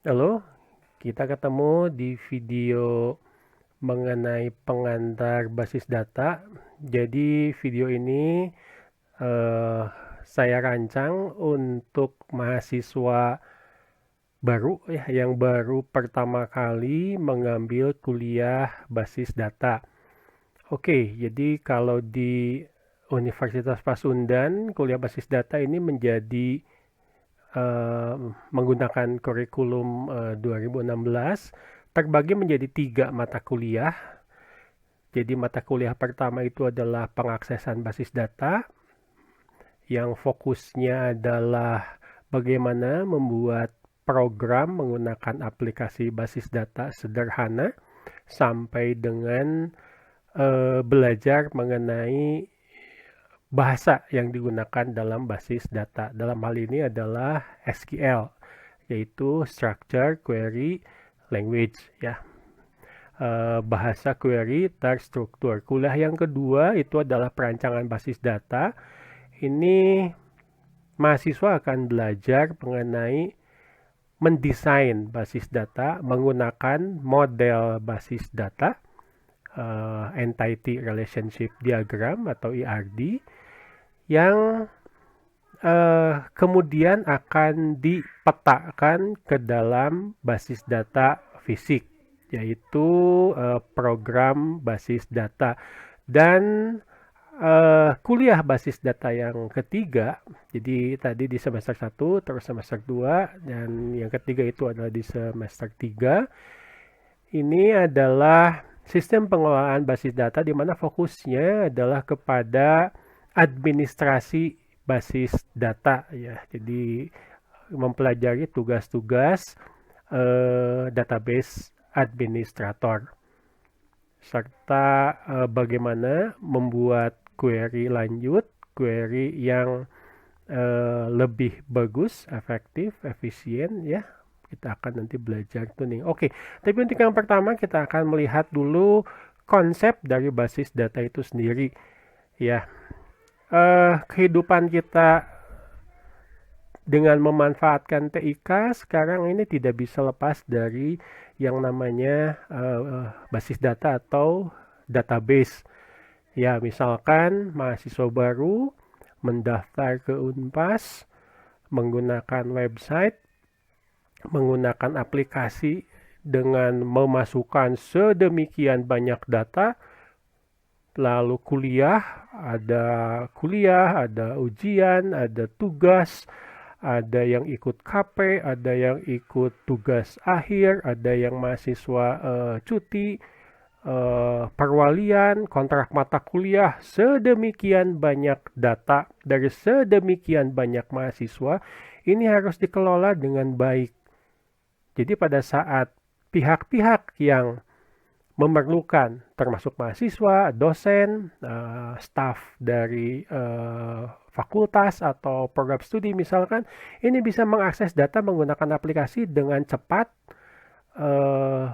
Halo, kita ketemu di video mengenai pengantar basis data. Jadi video ini eh, saya rancang untuk mahasiswa baru ya, yang baru pertama kali mengambil kuliah basis data. Oke, jadi kalau di Universitas Pasundan, kuliah basis data ini menjadi eh, menggunakan kurikulum 2016 terbagi menjadi 3 mata kuliah. Jadi mata kuliah pertama itu adalah pengaksesan basis data yang fokusnya adalah bagaimana membuat program menggunakan aplikasi basis data sederhana sampai dengan belajar mengenai bahasa yang digunakan dalam basis data. Dalam hal ini adalah SQL, yaitu Structure Query Language ya. Bahasa query terstruktur. Kuliah yang kedua itu adalah perancangan basis data. Ini mahasiswa akan belajar mengenai mendesain basis data menggunakan model basis data, Entity Relationship Diagram atau ERD, yang kemudian akan dipetakan ke dalam basis data fisik, yaitu program basis data. Dan kuliah basis data yang ketiga, jadi tadi di semester 1, terus semester 2, dan yang ketiga itu adalah di semester 3. Ini adalah sistem pengelolaan basis data di mana fokusnya adalah kepada administrasi basis data ya. Jadi mempelajari tugas-tugas database administrator serta bagaimana membuat query lanjut, query yang lebih bagus, efektif, efisien ya. Kita akan nanti belajar tuning. Oke, tapi untuk yang pertama kita akan melihat dulu konsep dari basis data itu sendiri ya. Kehidupan kita dengan memanfaatkan TIK sekarang ini tidak bisa lepas dari yang namanya basis data atau database. Ya, misalkan mahasiswa baru mendaftar ke Unpas menggunakan website, menggunakan aplikasi dengan memasukkan sedemikian banyak data, lalu kuliah, ada ujian, ada tugas, ada yang ikut KP, ada yang ikut tugas akhir, ada yang mahasiswa cuti, perwalian, kontrak mata kuliah, sedemikian banyak data dari sedemikian banyak mahasiswa, ini harus dikelola dengan baik. Jadi pada saat pihak-pihak yang memerlukan, termasuk mahasiswa, dosen, staf dari fakultas atau program studi misalkan, ini bisa mengakses data menggunakan aplikasi dengan cepat, eh,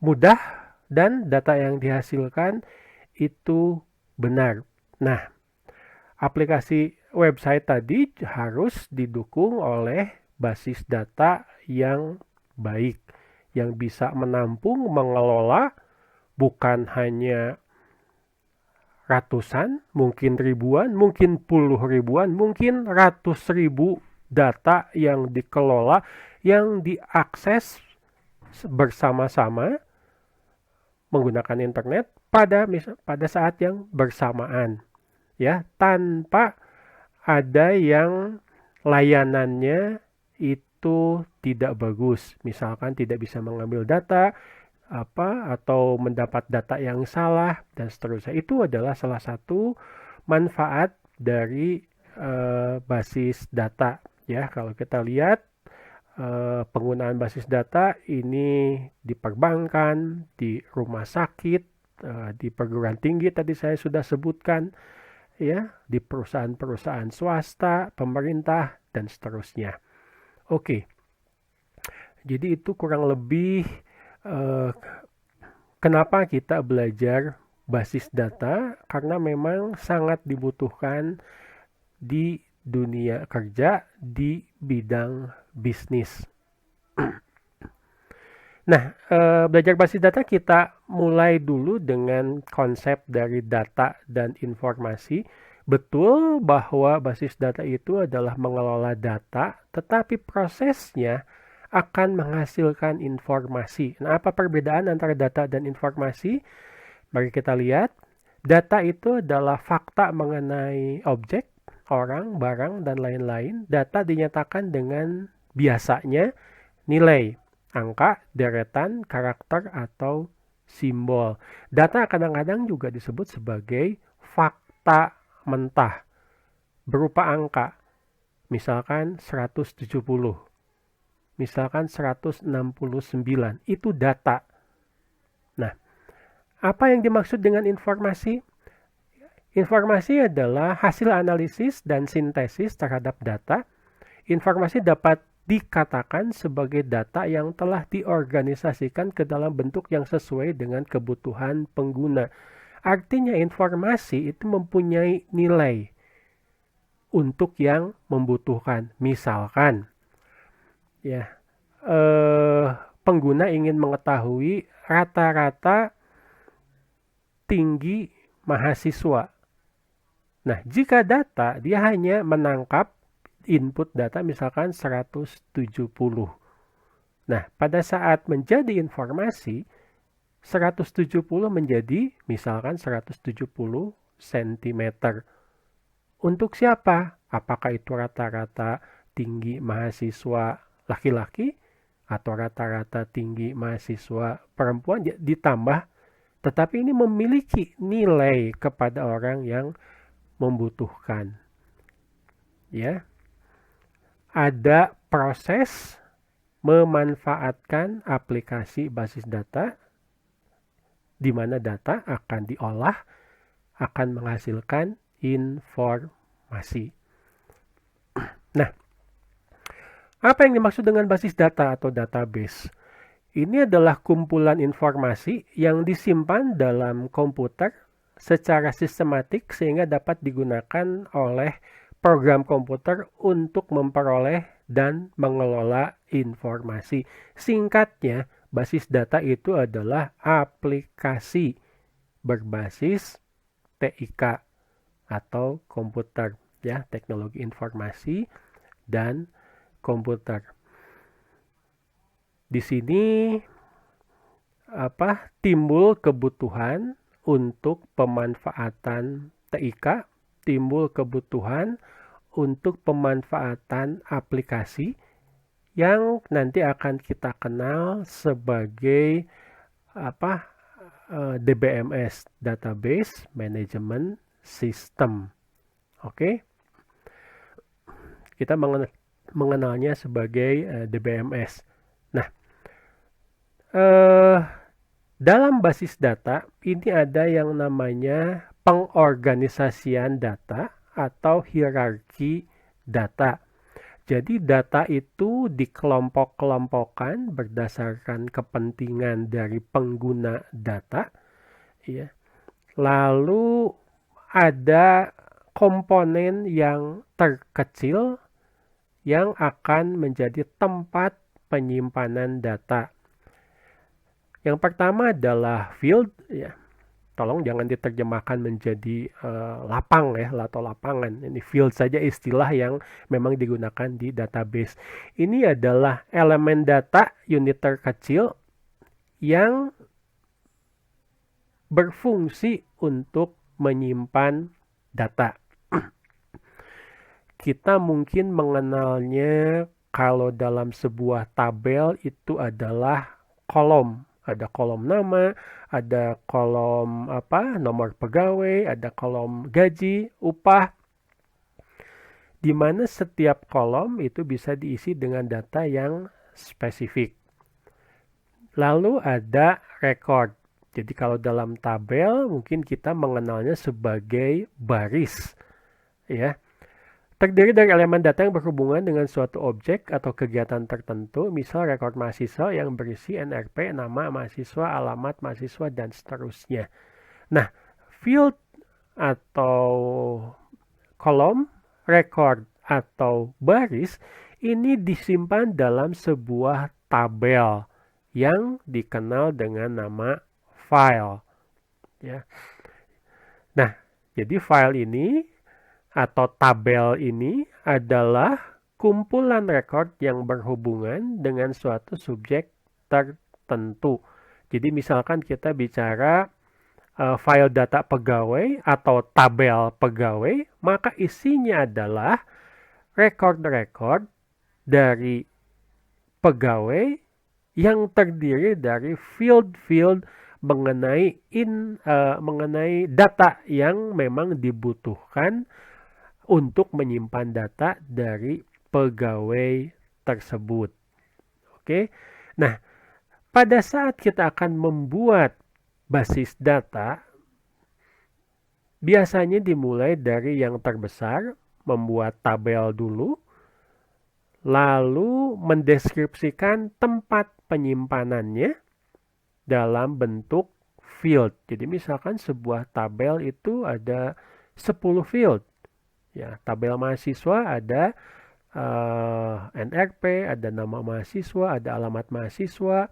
mudah, dan data yang dihasilkan itu benar. Nah, aplikasi website tadi harus didukung oleh basis data yang baik, yang bisa menampung, mengelola bukan hanya ratusan, mungkin ribuan, mungkin puluh ribuan, mungkin ratus ribu data yang dikelola, yang diakses bersama-sama menggunakan internet pada saat yang bersamaan ya, tanpa ada yang layanannya itu tidak bagus, misalkan tidak bisa mengambil data atau mendapat data yang salah dan seterusnya. Itu adalah salah satu manfaat dari basis data ya. Kalau kita lihat penggunaan basis data ini di perbankan, di rumah sakit, di perguruan tinggi tadi saya sudah sebutkan ya, di perusahaan-perusahaan swasta, pemerintah dan seterusnya. Oke. Jadi itu kurang lebih kenapa kita belajar basis data, karena memang sangat dibutuhkan di dunia kerja di bidang bisnis. Nah, belajar basis data kita mulai dulu dengan konsep dari data dan informasi. Betul bahwa basis data itu adalah mengelola data, tetapi prosesnya akan menghasilkan informasi. Nah, apa perbedaan antara data dan informasi? Mari kita lihat. Data itu adalah fakta mengenai objek, orang, barang, dan lain-lain. Data dinyatakan dengan biasanya nilai, angka, deretan, karakter, atau simbol. Data kadang-kadang juga disebut sebagai fakta mentah berupa angka. Misalkan 170, misalkan 169, itu data. Nah, apa yang dimaksud dengan informasi? Informasi adalah hasil analisis dan sintesis terhadap data. Informasi dapat dikatakan sebagai data yang telah diorganisasikan ke dalam bentuk yang sesuai dengan kebutuhan pengguna. Artinya informasi itu mempunyai nilai untuk yang membutuhkan. Misalkan, ya, pengguna ingin mengetahui rata-rata tinggi mahasiswa. Nah, jika data dia hanya menangkap input data misalkan 170. Nah, pada saat menjadi informasi 170 menjadi misalkan 170 cm. Untuk siapa? Apakah itu rata-rata tinggi mahasiswa laki-laki atau rata-rata tinggi mahasiswa perempuan ditambah, tetapi ini memiliki nilai kepada orang yang membutuhkan. Ya. Ada proses memanfaatkan aplikasi basis data di mana data akan diolah, akan menghasilkan informasi. Nah, apa yang dimaksud dengan basis data atau database? Ini adalah kumpulan informasi yang disimpan dalam komputer secara sistematik sehingga dapat digunakan oleh program komputer untuk memperoleh dan mengelola informasi. Singkatnya, basis data itu adalah aplikasi berbasis TIK atau komputer, ya, teknologi informasi dan komputer. Di sini timbul kebutuhan untuk pemanfaatan TIK, timbul kebutuhan untuk pemanfaatan aplikasi yang nanti akan kita kenal sebagai DBMS, Database Management System. Oke, kita mengenalnya sebagai DBMS. Nah, dalam basis data ini ada yang namanya pengorganisasian data atau hierarki data. Jadi data itu dikelompok-kelompokkan berdasarkan kepentingan dari pengguna data, ya. Lalu ada komponen yang terkecil yang akan menjadi tempat penyimpanan data. Yang pertama adalah field, ya. Tolong jangan diterjemahkan menjadi lapang ya, atau lapangan. Ini field saja istilah yang memang digunakan di database. Ini adalah elemen data unit terkecil yang berfungsi untuk menyimpan data. Kita mungkin mengenalnya kalau dalam sebuah tabel itu adalah kolom. Ada kolom nama, ada kolom nomor pegawai, ada kolom gaji, upah. Di mana setiap kolom itu bisa diisi dengan data yang spesifik. Lalu ada record. Jadi kalau dalam tabel mungkin kita mengenalnya sebagai baris, ya. Terdiri dari elemen data yang berhubungan dengan suatu objek atau kegiatan tertentu, misal rekor mahasiswa yang berisi NRP, nama mahasiswa, alamat mahasiswa, dan seterusnya. Nah, field atau kolom, record atau baris, ini disimpan dalam sebuah tabel yang dikenal dengan nama file. Ya. Nah, jadi file ini atau tabel ini adalah kumpulan rekod yang berhubungan dengan suatu subjek tertentu. Jadi misalkan kita bicara file data pegawai atau tabel pegawai, maka isinya adalah rekod-rekod dari pegawai yang terdiri dari field-field mengenai data yang memang dibutuhkan untuk menyimpan data dari pegawai tersebut. Oke. Nah, pada saat kita akan membuat basis data, biasanya dimulai dari yang terbesar, membuat tabel dulu, lalu mendeskripsikan tempat penyimpanannya dalam bentuk field. Jadi misalkan sebuah tabel itu ada 10 field. Ya, tabel mahasiswa ada NRP, ada nama mahasiswa, ada alamat mahasiswa,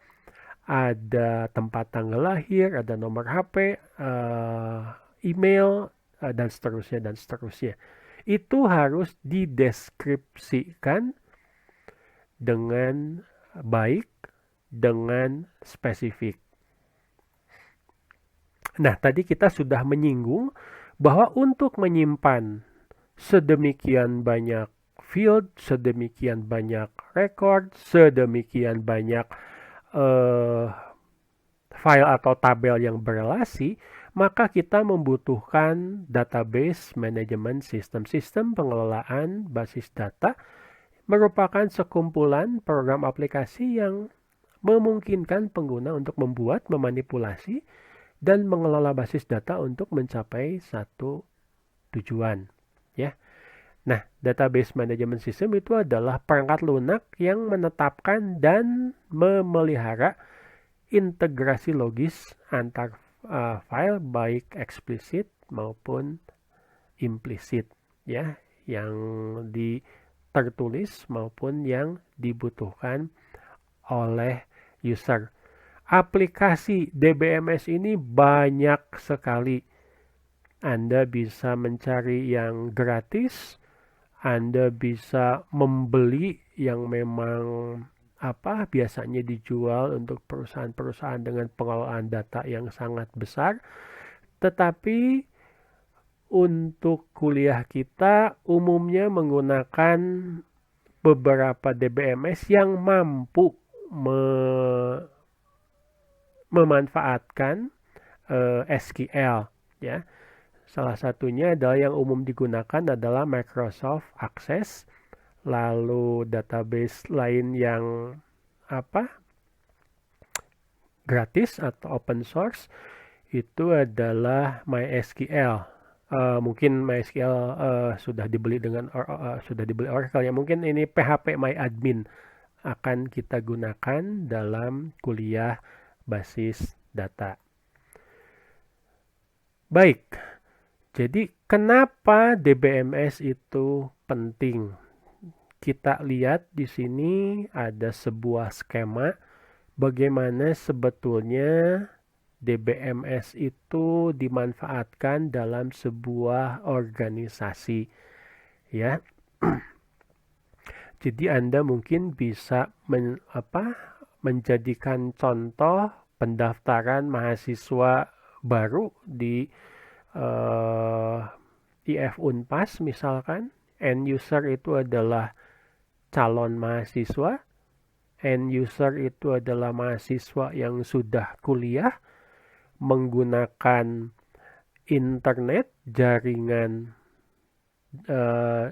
ada tempat tanggal lahir, ada nomor HP, email, dan seterusnya. Itu harus dideskripsikan dengan baik, dengan spesifik. Nah, tadi kita sudah menyinggung bahwa untuk menyimpan sedemikian banyak field, sedemikian banyak record, sedemikian banyak file atau tabel yang berelasi, maka kita membutuhkan database manajemen sistem pengelolaan basis data merupakan sekumpulan program aplikasi yang memungkinkan pengguna untuk membuat, memanipulasi, dan mengelola basis data untuk mencapai satu tujuan. Ya. Nah, database management system itu adalah perangkat lunak yang menetapkan dan memelihara integrasi logis antar file baik eksplisit maupun implisit, ya, yang tertulis maupun yang dibutuhkan oleh user. Aplikasi DBMS ini banyak sekali. Anda bisa mencari yang gratis, Anda bisa membeli yang memang biasanya dijual untuk perusahaan-perusahaan dengan pengelolaan data yang sangat besar. Tetapi untuk kuliah kita umumnya menggunakan beberapa DBMS yang mampu memanfaatkan SQL, ya. Salah satunya adalah yang umum digunakan adalah Microsoft Access, lalu database lain yang gratis atau open source itu adalah MySQL. Mungkin MySQL sudah dibeli Oracle, ya. Mungkin ini PHP MyAdmin akan kita gunakan dalam kuliah basis data. Baik. Jadi kenapa DBMS itu penting? Kita lihat di sini ada sebuah skema bagaimana sebetulnya DBMS itu dimanfaatkan dalam sebuah organisasi, ya. Jadi Anda mungkin bisa menjadikan contoh pendaftaran mahasiswa baru di IF Unpas misalkan. End user itu adalah calon mahasiswa, end user itu adalah mahasiswa yang sudah kuliah menggunakan internet, jaringan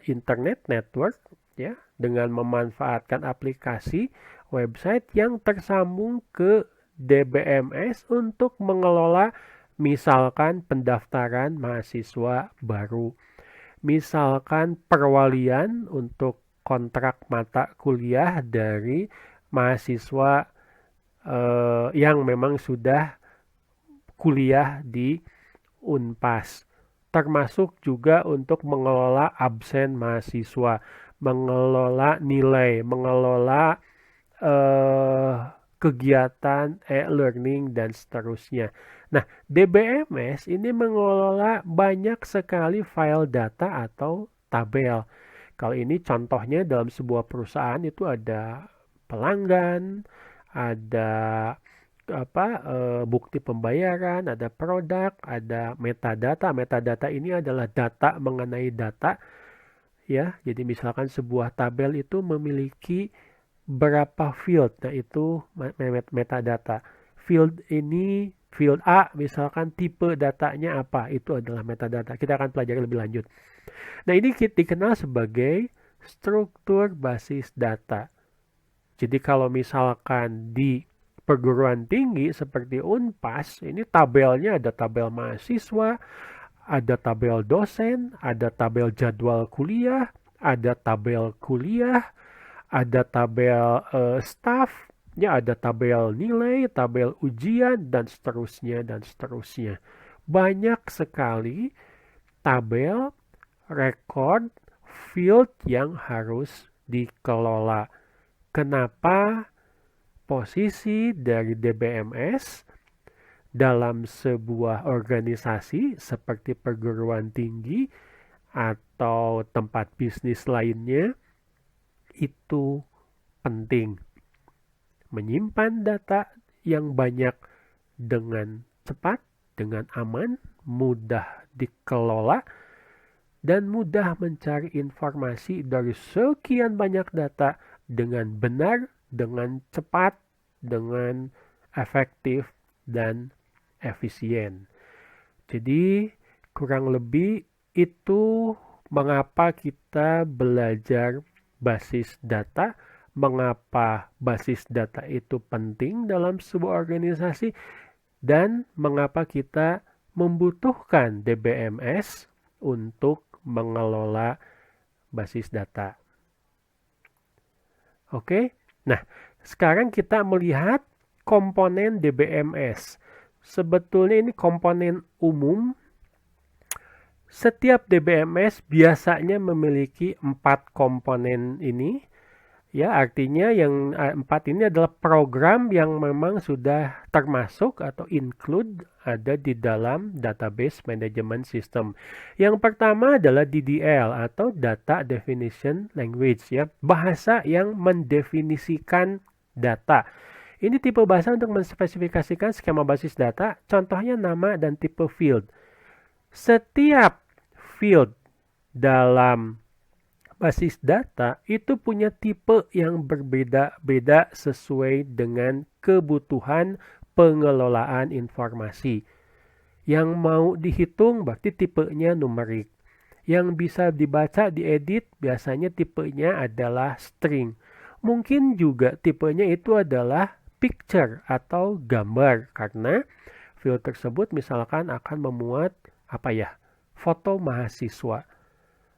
internet network, ya, dengan memanfaatkan aplikasi website yang tersambung ke DBMS untuk mengelola misalkan pendaftaran mahasiswa baru, misalkan perwalian untuk kontrak mata kuliah dari mahasiswa yang memang sudah kuliah di Unpas, termasuk juga untuk mengelola absen mahasiswa, mengelola nilai, mengelola kegiatan e-learning, dan seterusnya. Nah, DBMS ini mengelola banyak sekali file data atau tabel. Kalau ini contohnya dalam sebuah perusahaan itu ada pelanggan, ada bukti pembayaran, ada produk, ada metadata. Metadata ini adalah data mengenai data, ya. Jadi misalkan sebuah tabel itu memiliki berapa field, nah itu metadata. Field ini, field A misalkan tipe datanya apa, itu adalah metadata. Kita akan pelajari lebih lanjut. Nah, ini dikenal sebagai struktur basis data. Jadi kalau misalkan di perguruan tinggi seperti Unpas, ini tabelnya ada tabel mahasiswa, ada tabel dosen, ada tabel jadwal kuliah, ada tabel kuliah, ada tabel staff, ya ada tabel nilai, tabel ujian, dan seterusnya, dan seterusnya. Banyak sekali tabel, record, field yang harus dikelola. Kenapa posisi dari DBMS dalam sebuah organisasi seperti perguruan tinggi atau tempat bisnis lainnya itu penting? Menyimpan data yang banyak dengan cepat, dengan aman, mudah dikelola, dan mudah mencari informasi dari sekian banyak data dengan benar, dengan cepat, dengan efektif, dan efisien. Jadi kurang lebih itu mengapa kita belajar basis data, mengapa basis data itu penting dalam sebuah organisasi, dan mengapa kita membutuhkan DBMS untuk mengelola basis data. Oke, nah sekarang kita melihat komponen DBMS. Sebetulnya ini komponen umum. Setiap DBMS biasanya memiliki 4 komponen ini. Ya, artinya yang 4 ini adalah program yang memang sudah termasuk atau include ada di dalam database management system. Yang pertama adalah DDL atau Data Definition Language, ya, bahasa yang mendefinisikan data. Ini tipe bahasa untuk menspesifikasikan skema basis data, contohnya nama dan tipe field. Setiap field dalam basis data itu punya tipe yang berbeda-beda sesuai dengan kebutuhan pengelolaan informasi. Yang mau dihitung berarti tipenya numerik. Yang bisa dibaca, diedit, biasanya tipenya adalah string. Mungkin juga tipenya itu adalah picture atau gambar, karena field tersebut misalkan akan memuat foto mahasiswa.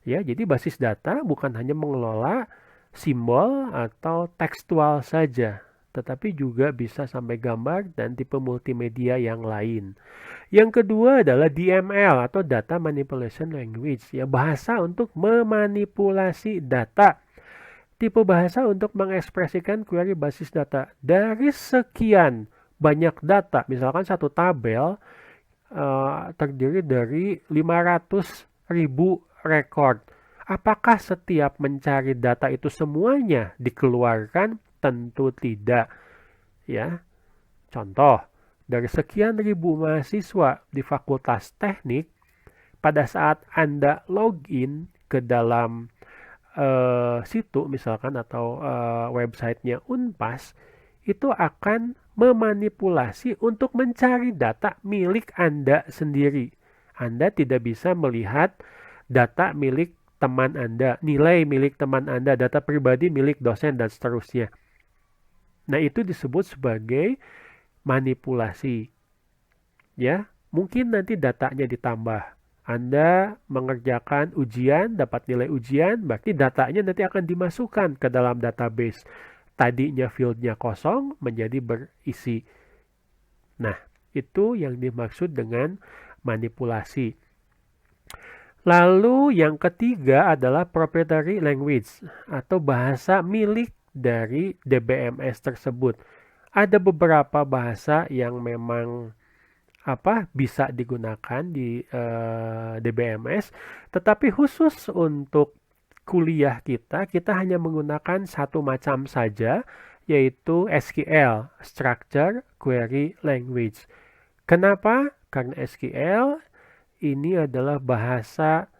Ya, jadi basis data bukan hanya mengelola simbol atau tekstual saja, tetapi juga bisa sampai gambar dan tipe multimedia yang lain. Yang kedua adalah DML atau Data Manipulation Language, ya, bahasa untuk memanipulasi data. Tipe bahasa untuk mengekspresikan query basis data. Dari sekian banyak data, misalkan satu tabel terdiri dari 500.000 record. Apakah setiap mencari data itu semuanya dikeluarkan? Tentu tidak. Ya. Contoh, dari sekian ribu mahasiswa di Fakultas Teknik, pada saat Anda login ke dalam situ misalkan atau websitenya Unpas, itu akan memanipulasi untuk mencari data milik Anda sendiri. Anda tidak bisa melihat data milik teman Anda, nilai milik teman Anda, data pribadi milik dosen, dan seterusnya. Nah, itu disebut sebagai manipulasi. Ya, mungkin nanti datanya ditambah. Anda mengerjakan ujian, dapat nilai ujian, berarti datanya nanti akan dimasukkan ke dalam database. Tadinya fieldnya kosong menjadi berisi. Nah, itu yang dimaksud dengan manipulasi. Lalu yang ketiga adalah proprietary language atau bahasa milik dari DBMS tersebut. Ada beberapa bahasa yang memang bisa digunakan di DBMS, tetapi khusus untuk kuliah kita hanya menggunakan satu macam saja, yaitu SQL, Structure Query Language. Kenapa? Karena SQL ini adalah bahasa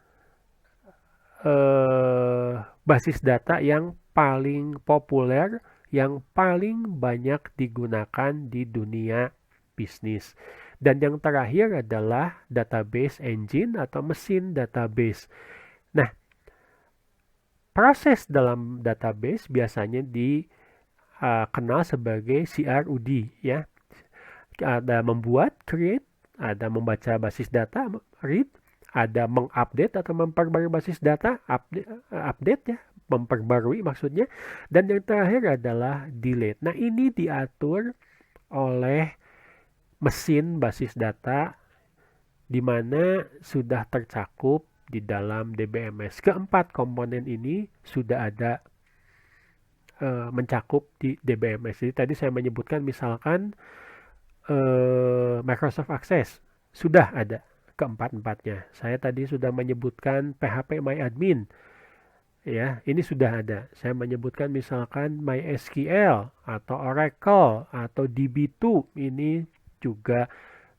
basis data yang paling populer, yang paling banyak digunakan di dunia bisnis. Dan yang terakhir adalah database engine atau mesin database. Nah, proses dalam database biasanya dikenal sebagai CRUD, ya. Ada membuat, create, ada membaca basis data, read, ada mengupdate atau memperbarui basis data, update ya, memperbarui maksudnya, dan yang terakhir adalah delete. Nah, ini diatur oleh mesin basis data di mana sudah tercakup di dalam DBMS. Keempat komponen ini sudah ada mencakup di DBMS. Jadi tadi saya menyebutkan misalkan Microsoft Access sudah ada keempat-empatnya. Saya tadi sudah menyebutkan PHP MyAdmin. Ya, ini sudah ada. Saya menyebutkan misalkan MySQL atau Oracle atau DB2, ini juga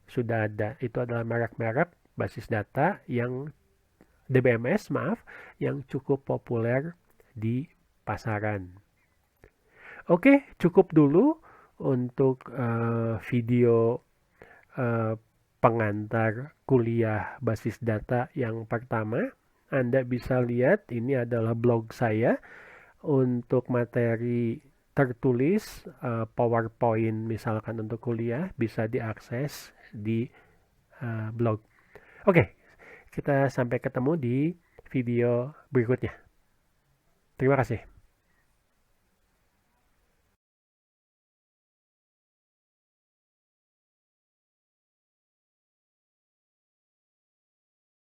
sudah ada. Itu adalah merek-merek basis data yang DBMS, yang cukup populer di pasaran. Oke, cukup dulu untuk video pengantar kuliah basis data yang pertama. Anda bisa lihat ini adalah blog saya untuk materi tertulis PowerPoint misalkan untuk kuliah bisa diakses di blog. Oke, kita sampai ketemu di video berikutnya. Terima kasih.